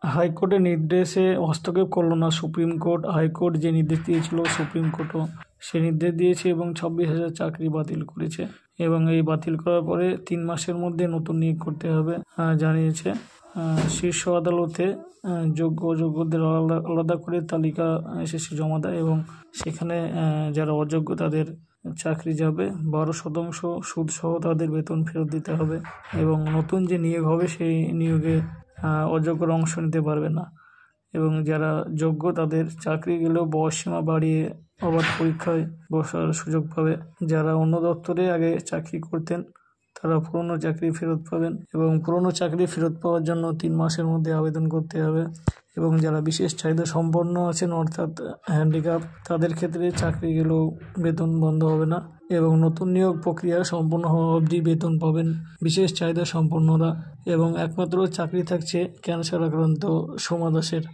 হাইকোর্টের নির্দেশে হস্তক্ষেপ করলো না সুপ্রিম কোর্ট। হাইকোর্ট যে নির্দেশ দিয়েছিল সুপ্রিম কোর্টও সে নির্দেশ দিয়েছে এবং 26,000 চাকরি বাতিল করেছে। এবং এই বাতিল করার পরে 3 মাসের মধ্যে নতুন নিয়োগ করতে হবে জানিয়েছে। শীর্ষ আদালতে যোগ্য অযোগ্যদের আলাদা আলাদা করে তালিকা এসএসসি জমা দেয় এবং সেখানে যারা অযোগ্য তাদের চাকরি যাবে, 12% সুদসহ তাদের বেতন ফেরত দিতে হবে এবং নতুন যে নিয়োগ হবে সেই নিয়োগে অযোগ্যরা অংশ নিতে পারবে না এবং যারা যোগ্য তাদের চাকরি গেলেও বয়সসীমা বাড়িয়ে আবার পরীক্ষায় বসার সুযোগ পাবে। যারা অন্য দপ্তরে আগে চাকরি করতেন তারা পুরনো চাকরি ফেরত পাবেন এবং পুরনো চাকরি ফেরত পাওয়ার জন্য 3 মাসের মধ্যে আবেদন করতে হবে এবং যারা বিশেষ চাহিদা সম্পন্ন আছেন অর্থাৎ হ্যান্ডিক্যাপ তাদের ক্ষেত্রে চাকরি গেলেও বেতন বন্ধ হবে না এবং নতুন নিয়োগ প্রক্রিয়া সম্পূর্ণ হওয়া অবধি বেতন পাবেন বিশেষ চাহিদা সম্পন্নরা এবং একমাত্র চাকরি থাকছে ক্যান্সার আক্রান্ত সোমা দাসের।